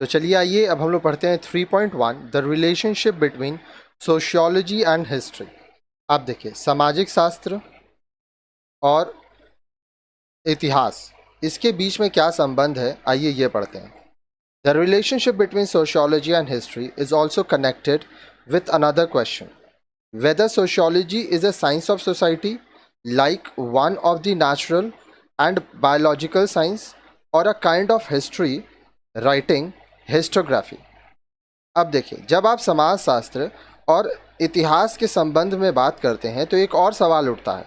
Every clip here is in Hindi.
तो चलिए आइए अब हम लोग पढ़ते हैं 3.1 the relationship between sociology and history. आप देखिए सामाजिक शास्त्र और इतिहास, इसके बीच में क्या संबंध है, आइए ये पढ़ते हैं। The relationship between sociology and history is also connected with another question, whether sociology is a science of society like one of the natural and biological science or a kind of history writing historiography। अब देखिए, जब आप समाज शास्त्र और इतिहास के संबंध में बात करते हैं तो एक और सवाल उठता है,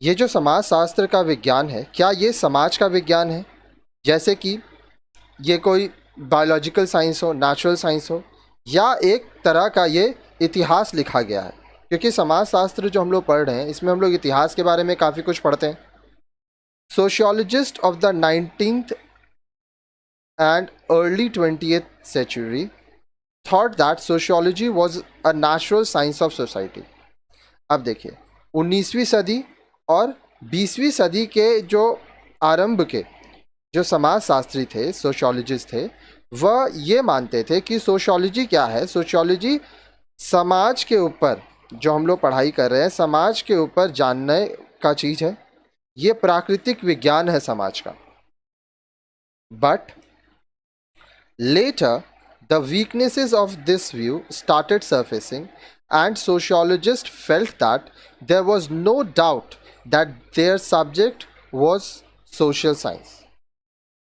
ये जो समाज शास्त्र का विज्ञान है, क्या ये समाज का विज्ञान है, जैसे कि ये कोई बायोलॉजिकल साइंस हो, नेचुरल साइंस हो, या एक तरह का ये इतिहास लिखा गया है? क्योंकि समाज शास्त्र जो हम लोग पढ़ रहे हैं इसमें हम लोग इतिहास के बारे में काफ़ी कुछ पढ़ते हैं। Sociologist of the 19th and early 20th century thought that sociology was a natural science of society। अब देखिए, 19वीं सदी और 20वीं सदी के जो आरंभ के जो समाज शास्त्री थे, सोशियोलॉजिस्ट थे, वह ये मानते थे कि सोशियोलॉजी क्या है, सोशियोलॉजी समाज के ऊपर जो हम लोग पढ़ाई कर रहे हैं, समाज के ऊपर जानने का चीज़ है, ये प्राकृतिक विज्ञान है समाज का। But later the weaknesses of this view started surfacing and sociologist felt that there was no doubt that their subject was social science.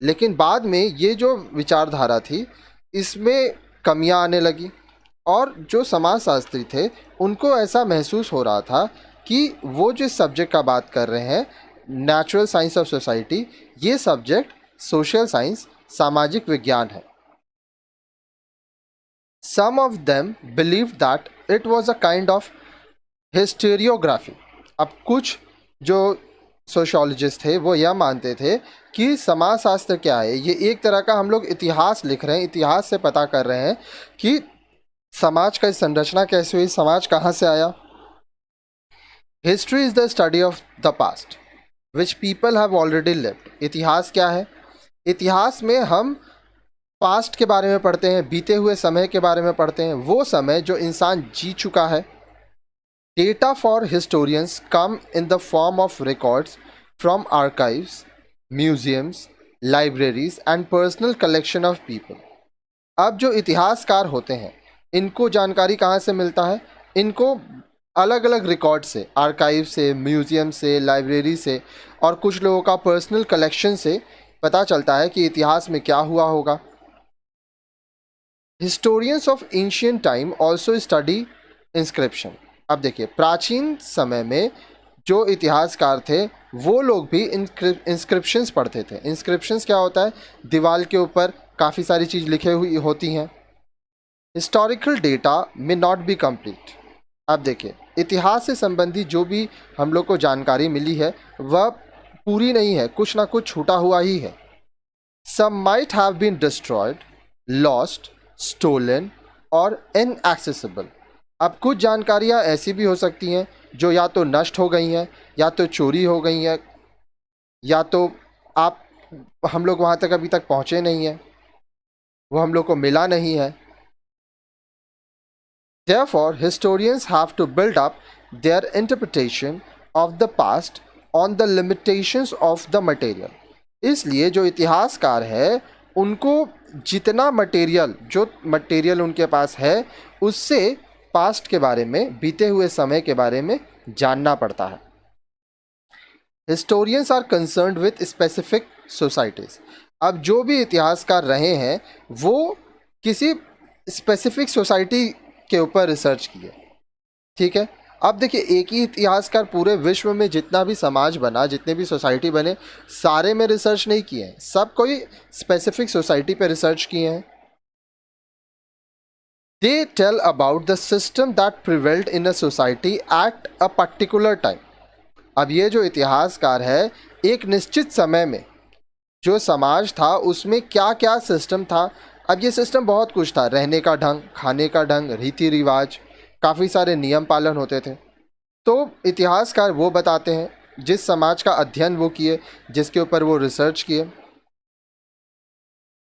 लेकिन बाद में ये जो विचारधारा थी इसमें कमियां आने लगी और जो समाजशास्त्री थे उनको ऐसा महसूस हो रहा था कि वो जिस सब्जेक्ट का बात कर रहे हैं, नेचुरल साइंस ऑफ सोसाइटी, ये सब्जेक्ट सोशल साइंस, सामाजिक विज्ञान है। Some of them believe that it was a kind of historiography. अब कुछ जो सोशियोलॉजिस्ट थे वो यह मानते थे कि समाजशास्त्र क्या है, ये एक तरह का हम लोग इतिहास लिख रहे हैं, इतिहास से पता कर रहे हैं कि समाज का संरचना कैसे हुई, समाज कहाँ से आया। History is the study of the past which people have already lived. इतिहास क्या है? इतिहास में हम पास्ट के बारे में पढ़ते हैं, बीते हुए समय के बारे में पढ़ते हैं, वो समय जो इंसान जी चुका है। Data for historians come in the form of records from archives, museums, libraries and personal collection of people. अब जो इतिहासकार होते हैं इनको जानकारी कहाँ से मिलता है? इनको अलग अलग रिकॉर्ड से, आर्काइव से, म्यूजियम से, लाइब्रेरी से और कुछ लोगों का पर्सनल कलेक्शन से पता चलता है कि इतिहास में क्या हुआ होगा। Historians of ancient time also study inscription. अब देखिए, प्राचीन समय में जो इतिहासकार थे वो लोग भी इंस्क्रिप्शंस पढ़ते थे। इंस्क्रिप्शंस क्या होता है? दीवार के ऊपर काफ़ी सारी चीज़ लिखे हुई होती हैं। Historical data may not be complete. अब देखिए, इतिहास से संबंधी जो भी हम लोग को जानकारी मिली है वह पूरी नहीं है, कुछ ना कुछ छूटा हुआ ही है। Some might have been destroyed, lost, stolen और इनएक्सेसिबल। अब कुछ जानकारियाँ ऐसी भी हो सकती हैं जो या तो नष्ट हो गई हैं, या तो चोरी हो गई हैं, या तो हम लोग वहाँ तक अभी तक पहुँचे नहीं हैं, वो हम लोग को मिला नहीं है। Therefore, historians have to build up their interpretation of the past on the limitations of the material। इसलिए जो इतिहासकार है उनको जितना जो मटेरियल उनके पास है उससे पास्ट के बारे में, बीते हुए समय के बारे में जानना पड़ता है। Historians are concerned with specific societies। अब जो भी इतिहासकार रहे हैं वो किसी स्पेसिफिक सोसाइटी के ऊपर रिसर्च किए, ठीक है। अब देखिए, एक ही इतिहासकार पूरे विश्व में जितना भी समाज बना, जितने भी सोसाइटी बने, सारे में रिसर्च नहीं किए हैं, सब कोई स्पेसिफिक सोसाइटी पे रिसर्च किए हैं। They tell about the system that prevailed in a society at a particular time. अब ये जो इतिहासकार है, एक निश्चित समय में जो समाज था उसमें क्या क्या सिस्टम था। अब ये सिस्टम बहुत कुछ था, रहने का ढंग, खाने का ढंग, रीति रिवाज, काफ़ी सारे नियम पालन होते थे। तो इतिहासकार वो बताते हैं जिस समाज का अध्ययन वो किए, जिसके ऊपर वो रिसर्च किए।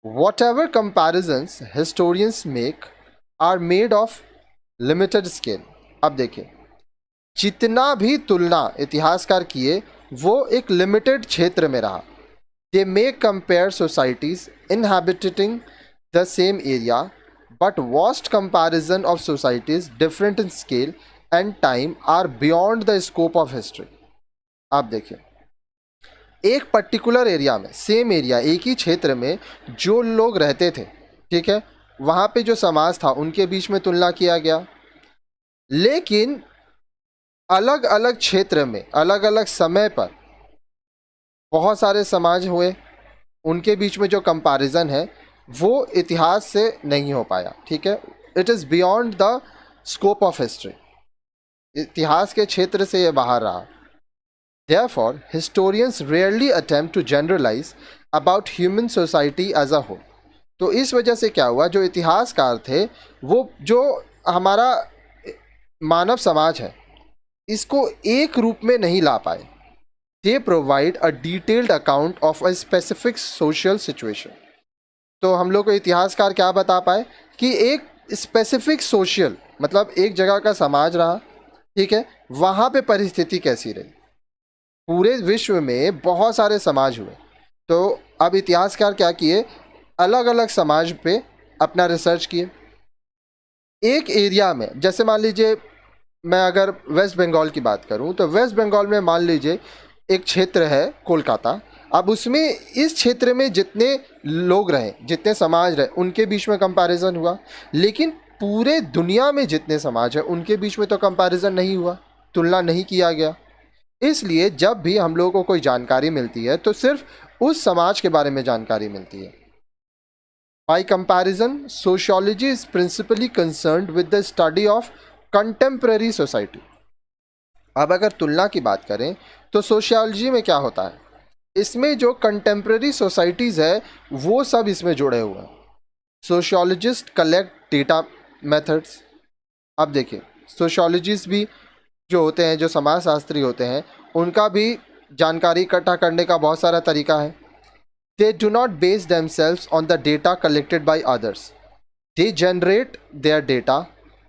Whatever comparisons historians make are made of limited scale. अब देखिए, जितना भी तुलना इतिहासकार किए वो एक लिमिटेड क्षेत्र में रहा. They may compare societies inhabiting the same area, but vast comparison of societies different in scale and time are beyond the scope of history. आप देखिए, एक पर्टिकुलर एरिया में, सेम एरिया, एक ही क्षेत्र में जो लोग रहते थे, ठीक है, वहाँ पे जो समाज था उनके बीच में तुलना किया गया, लेकिन अलग अलग क्षेत्र में अलग अलग समय पर बहुत सारे समाज हुए, उनके बीच में जो कंपैरिजन है वो इतिहास से नहीं हो पाया. ठीक है, it is beyond the scope of history. इतिहास के क्षेत्र से ये बाहर रहा. Therefore, historians rarely attempt to generalize about human society as a whole. तो इस वजह से क्या हुआ, जो इतिहासकार थे वो जो हमारा मानव समाज है इसको एक रूप में नहीं ला पाए. They provide a detailed account of a specific social situation. तो हम लोग को इतिहासकार क्या बता पाए कि एक स्पेसिफिक सोशल, मतलब एक जगह का समाज रहा, ठीक है, वहाँ पे परिस्थिति कैसी रही. पूरे विश्व में बहुत सारे समाज हुए, तो अब इतिहासकार क्या किए, अलग अलग समाज पे अपना रिसर्च किए. एक एरिया में, जैसे मान लीजिए मैं अगर वेस्ट बंगाल की बात करूं, तो वेस्ट बंगाल में मान लीजिए एक क्षेत्र है कोलकाता. अब उसमें इस क्षेत्र में जितने लोग रहे, जितने समाज रहे, उनके बीच में कंपैरिजन हुआ, लेकिन पूरे दुनिया में जितने समाज हैं उनके बीच में तो कंपैरिजन नहीं हुआ, तुलना नहीं किया गया. इसलिए जब भी हम लोगों को कोई जानकारी मिलती है तो सिर्फ उस समाज के बारे में जानकारी मिलती है. Bye comparison, sociology is principally concerned with the study of contemporary society. अब अगर तुलना की बात करें तो सोशियोलॉजी में क्या होता है, इसमें जो कंटेम्पररी सोसाइटीज़ है वो सब इसमें जुड़े हुए हैं. Sociologist collect data methods. अब देखिए, सोशियोलॉजिस्ट भी जो होते हैं, जो समाजशास्त्री होते हैं, उनका भी जानकारी इकट्ठा करने का बहुत सारा तरीका है. They do not base themselves on the data collected by others. They generate there data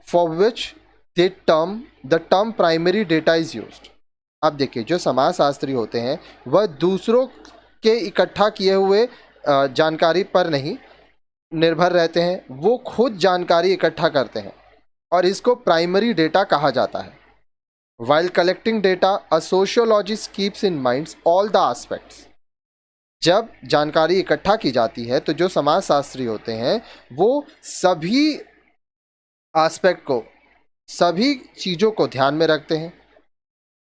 for which the term primary data is used. अब देखिए, जो समाजशास्त्री होते हैं वह दूसरों के इकट्ठा किए हुए जानकारी पर नहीं निर्भर रहते हैं, वो खुद जानकारी इकट्ठा करते हैं और इसको प्राइमरी डेटा कहा जाता है. While collecting data, a sociologist keeps in mind all the aspects. जब जानकारी इकट्ठा की जाती है तो जो समाजशास्त्री होते हैं वो सभी एस्पेक्ट को, सभी चीज़ों को ध्यान में रखते हैं.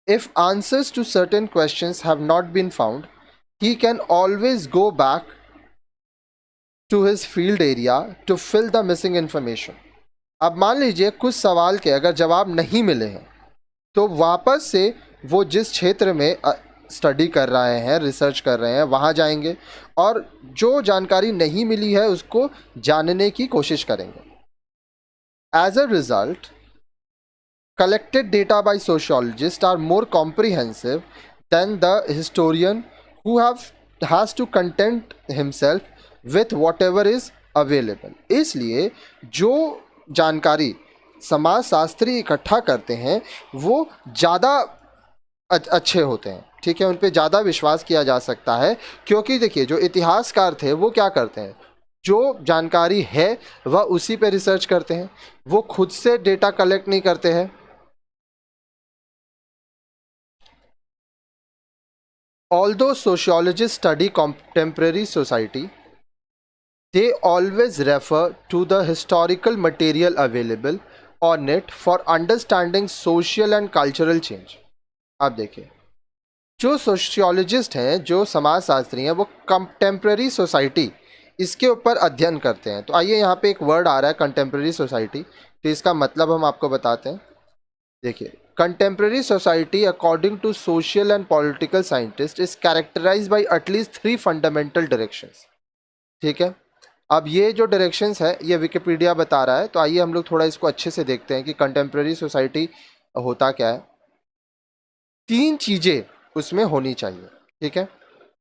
If answers to certain questions have not been found, he can always go back to his field area to fill the missing information. अब मान लीजिए कुछ सवाल के अगर जवाब नहीं मिले हैं तो वापस से वो जिस क्षेत्र में स्टडी कर रहे हैं, रिसर्च कर रहे हैं, वहाँ जाएंगे और जो जानकारी नहीं मिली है उसको जानने की कोशिश करेंगे. As a result, collected data by sociologists are more comprehensive than the historian who has to content himself with whatever is available. इसलिए जो जानकारी समाजशास्त्री इकट्ठा करते हैं वो ज़्यादा अच्छे होते हैं. ठीक है, उन पे ज़्यादा विश्वास किया जा सकता है, क्योंकि देखिए जो इतिहासकार थे वो क्या करते हैं, जो जानकारी है वह उसी पे रिसर्च करते हैं, वो खुद से डेटा कलेक्ट नहीं करते हैं. Although sociologists study contemporary society, they always refer to the historical material available on it for understanding social and cultural change. अब देखिए, जो सोशियोलॉजिस्ट हैं, जो समाजशास्त्री हैं, वो कंटेम्प्रेरी सोसाइटी इसके ऊपर अध्ययन करते हैं. तो आइए यहाँ पे एक वर्ड आ रहा है कंटेम्प्रेरी सोसाइटी, तो इसका मतलब हम आपको बताते हैं. देखिए, contemporary society according to social and political scientists is characterized by at least 3 fundamental directions. ठीक है, अब ये जो डायरेक्शंस है ये विकिपीडिया बता रहा है, तो आइए हम लोग थोड़ा इसको अच्छे से देखते हैं कि कंटेम्प्रेरी सोसाइटी होता क्या है. 3 चीज़ें उसमें होनी चाहिए. ठीक है,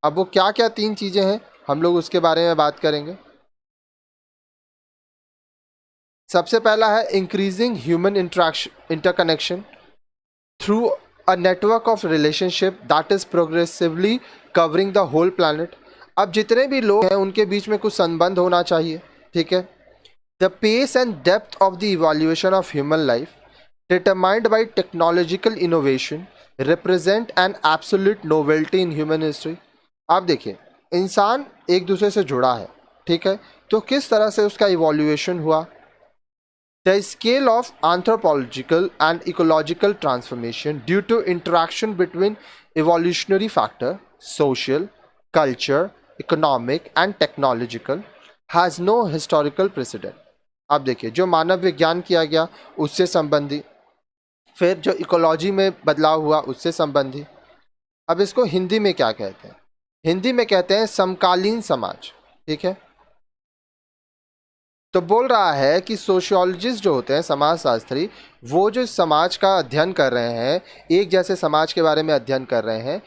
अब वो क्या क्या 3 चीज़ें हैं हम लोग उसके बारे में बात करेंगे. सबसे पहला है increasing human interconnection through a network of relationship that is progressively covering the whole planet. अब जितने भी लोग हैं उनके बीच में कुछ संबंध होना चाहिए, ठीक है। The pace and depth of the evolution of human life determined by technological innovation represent an absolute novelty in human history. आप देखिए, इंसान एक दूसरे से जुड़ा है, ठीक है, तो किस तरह से उसका इवोल्यूशन हुआ। The scale of anthropological and ecological transformation due to interaction between evolutionary factor, social, culture, economic and technological has no historical precedent। अब देखिए, जो मानव विज्ञान किया गया उससे संबंधी, फिर जो इकोलॉजी में बदलाव हुआ उससे संबंधी। अब इसको हिंदी में क्या कहते हैं? हिंदी में कहते हैं समकालीन समाज, ठीक है। तो बोल रहा है कि सोशियोलॉजिस्ट जो होते हैं, समाजशास्त्री, वो जो समाज का अध्ययन कर रहे हैं, एक जैसे समाज के बारे में अध्ययन कर रहे हैं,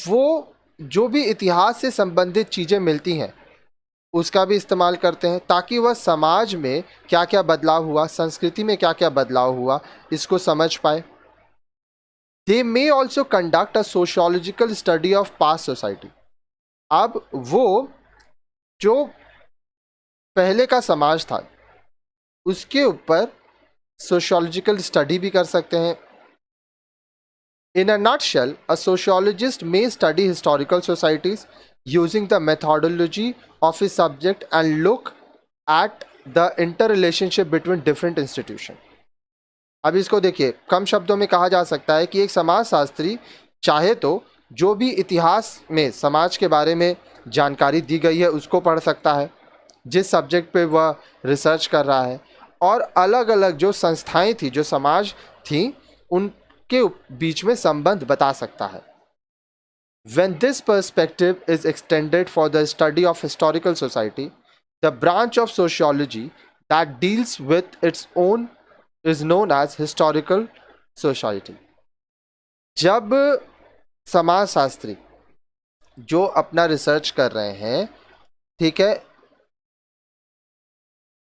वो जो भी इतिहास से संबंधित चीज़ें मिलती हैं उसका भी इस्तेमाल करते हैं ताकि वह समाज में क्या क्या बदलाव हुआ, संस्कृति में क्या क्या बदलाव हुआ, इसको समझ पाए। They may also conduct a sociological study of past society. अब वो जो पहले का समाज था उसके ऊपर सोशियोलॉजिकल स्टडी भी कर सकते हैं। In a nutshell, a sociologist may study historical societies using the methodology of his subject and look at the inter relationship between different institution. अब इसको देखिए, कम शब्दों में कहा जा सकता है कि एक समाजशास्त्री चाहे तो जो भी इतिहास में समाज के बारे में जानकारी दी गई है उसको पढ़ सकता है जिस सब्जेक्ट पे वह रिसर्च कर रहा है, और अलग अलग जो संस्थाएं थी, जो समाज थी, उनके बीच में संबंध बता सकता है। When this perspective is extended for the study of historical society, the branch of sociology that deals with its own is known as historical society। जब समाजशास्त्री जो अपना रिसर्च कर रहे हैं, ठीक है,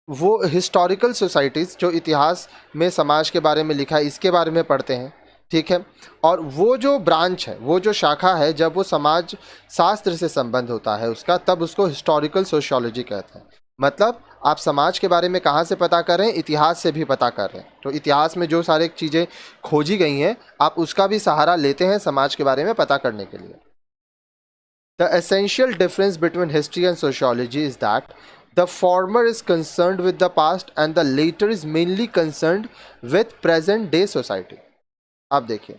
वो हिस्टोरिकल सोसाइटीज़ जो इतिहास में समाज के बारे में लिखा है इसके बारे में पढ़ते हैं, ठीक है। और वो जो ब्रांच है, वो जो शाखा है, जब वो समाज शास्त्र से संबंध होता है उसका, तब उसको हिस्टोरिकल सोशियोलॉजी कहते हैं। मतलब आप समाज के बारे में कहाँ से पता कर रहे हैं? इतिहास से भी पता कर रहे हैं। तो इतिहास में जो सारी चीज़ें खोजी गई हैं आप उसका भी सहारा लेते हैं समाज के बारे में पता करने के लिए। The essential difference between history and sociology is that the former is concerned with the past and the later is mainly concerned with present day society। अब देखिए,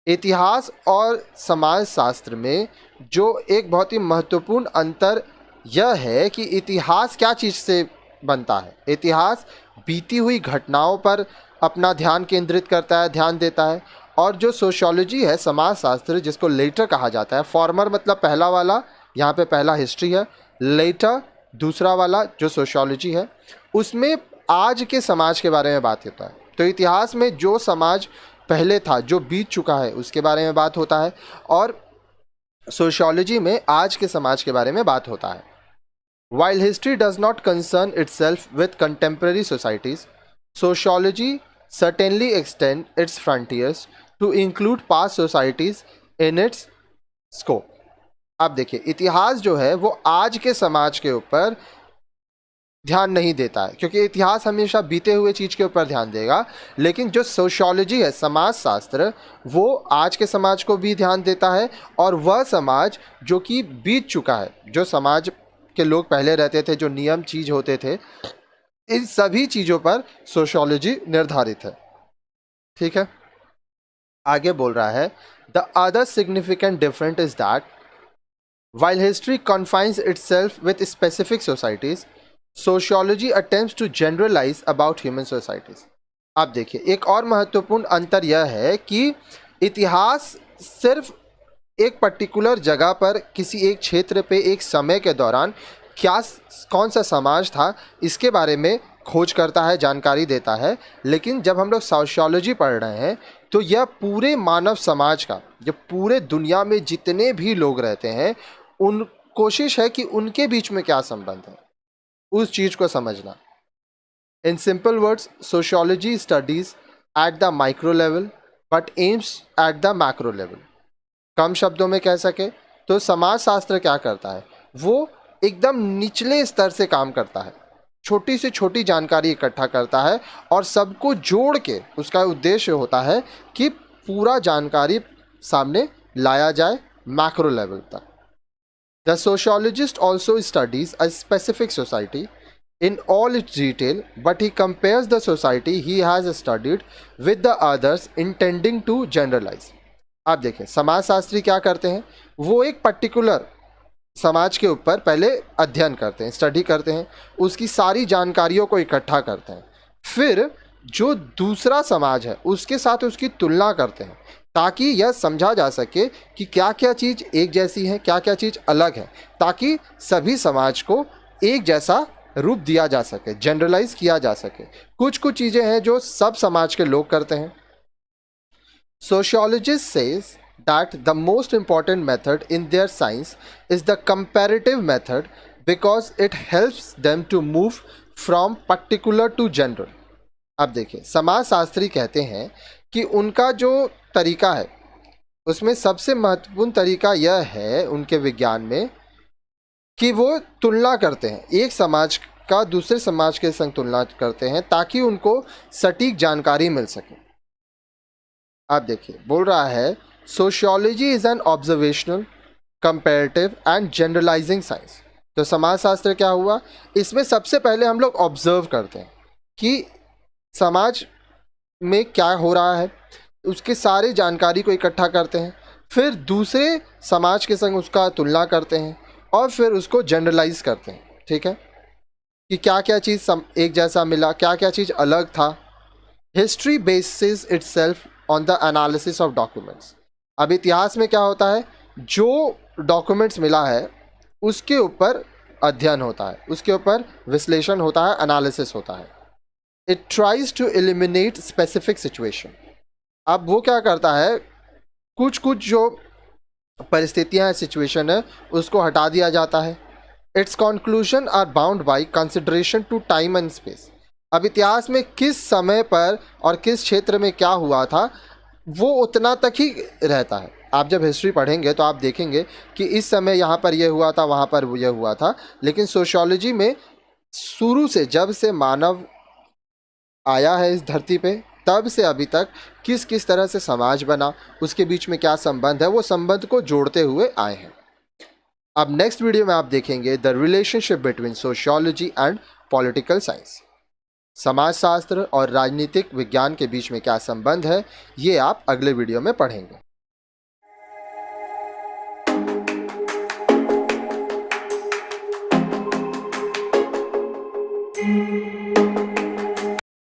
इतिहास और समाज शास्त्र में जो एक बहुत ही महत्वपूर्ण अंतर यह है कि इतिहास क्या चीज़ से बनता है। इतिहास बीती हुई घटनाओं पर अपना ध्यान केंद्रित करता है, ध्यान देता है। और जो सोशियोलॉजी है, समाजशास्त्र, जिसको लेटर कहा जाता है, फॉर्मर मतलब पहला वाला, यहाँ पे पहला हिस्ट्री है, लेटर दूसरा वाला जो सोशियोलॉजी है, उसमें आज के समाज के बारे में बात होता है। तो इतिहास में जो समाज पहले था, जो बीत चुका है, उसके बारे में बात होता है, और सोशियोलॉजी में आज के समाज के बारे में बात होता है। While history does not concern itself with contemporary societies, sociology certainly extends its frontiers to include past societies in its scope। अब देखिए, इतिहास जो है वो आज के समाज के ऊपर ध्यान नहीं देता है, क्योंकि इतिहास हमेशा बीते हुए चीज़ के ऊपर ध्यान देगा। लेकिन जो सोशियोलॉजी है, समाजशास्त्र, वो आज के समाज को भी ध्यान देता है, और वह समाज जो कि बीत चुका है, जो समाज के लोग पहले रहते थे, जो नियम चीज होते थे, इन सभी चीज़ों पर सोशियोलॉजी निर्धारित है, ठीक है। आगे बोल रहा है, the other significant different is that while history confines itself with specific societies, sociology attempts to generalize about human societies। अब देखिए, एक और महत्वपूर्ण अंतर यह है कि इतिहास सिर्फ एक पर्टिकुलर जगह पर, किसी एक क्षेत्र पे, एक समय के दौरान क्या कौन सा समाज था इसके बारे में खोज करता है, जानकारी देता है। लेकिन जब हम लोग सोशियोलॉजी पढ़ रहे हैं तो यह पूरे मानव समाज का, जो पूरे दुनिया में जितने भी लोग रहते हैं, उन कोशिश है कि उनके बीच में क्या संबंध है, उस चीज़ को समझना। In simple words, sociology studies at the micro level but aims at the macro level. कम शब्दों में कह सके तो समाजशास्त्र क्या करता है, वो एकदम निचले स्तर से काम करता है, छोटी से छोटी जानकारी इकट्ठा करता है और सबको जोड़ के उसका उद्देश्य होता है कि पूरा जानकारी सामने लाया जाए मैक्रो लेवल तक। The sociologist also studies a specific society in all its detail, but he compares the society he has studied with the others intending to generalize। आप देखें समाजशास्त्री क्या करते हैं, वो एक पर्टिकुलर समाज के ऊपर पहले अध्ययन करते हैं, स्टडी करते हैं, उसकी सारी जानकारियों को इकट्ठा करते हैं, फिर जो दूसरा समाज है उसके साथ उसकी तुलना करते हैं ताकि यह समझा जा सके कि क्या क्या चीज़ एक जैसी है, क्या क्या चीज़ अलग है, ताकि सभी समाज को एक जैसा रूप दिया जा सके, जनरलाइज किया जा सके। कुछ कुछ चीज़ें हैं जो सब समाज के लोग करते हैं। Sociologist says that the most important method in their science is the comparative method because it helps them to move from particular to general. अब देखिए समाजशास्त्री कहते हैं कि उनका जो तरीका है उसमें सबसे महत्वपूर्ण तरीका यह है उनके विज्ञान में कि वो तुलना करते हैं, एक समाज का दूसरे समाज के संग तुलना करते हैं ताकि उनको सटीक जानकारी मिल सके। आप देखिए बोल रहा है sociology is an observational comparative and generalising science. तो समाजशास्त्र क्या हुआ, इसमें सबसे पहले हम लोग ऑब्जर्व करते हैं कि समाज में क्या हो रहा है, उसके सारे जानकारी को इकट्ठा करते हैं, फिर दूसरे समाज के संग उसका तुलना करते हैं और फिर उसको जनरलाइज करते हैं। ठीक है, कि क्या क्या चीज़ एक जैसा मिला, क्या क्या चीज़ अलग था। History basis itself on the analysis of documents. अब इतिहास में क्या होता है, जो डॉक्यूमेंट्स मिला है उसके ऊपर अध्ययन होता है, उसके ऊपर विश्लेषण होता है, एनालिसिस होता है। It tries to eliminate specific situation. अब वो क्या करता है, कुछ कुछ जो परिस्थितियाँ सिचुएशन है उसको हटा दिया जाता है। Its conclusion are bound by consideration to time and space. अब इतिहास में किस समय पर और किस क्षेत्र में क्या हुआ था वो उतना तक ही रहता है। आप जब हिस्ट्री पढ़ेंगे तो आप देखेंगे कि इस समय यहाँ पर यह हुआ था, वहाँ पर यह हुआ था, लेकिन सोशियोलॉजी में शुरू से जब से मानव आया है इस धरती पे तब से अभी तक किस किस तरह से समाज बना, उसके बीच में क्या संबंध है, वो संबंध को जोड़ते हुए आए हैं। अब नेक्स्ट वीडियो में आप देखेंगे the relationship between sociology and political science. समाजशास्त्र और राजनीतिक विज्ञान के बीच में क्या संबंध है ये आप अगले वीडियो में पढ़ेंगे।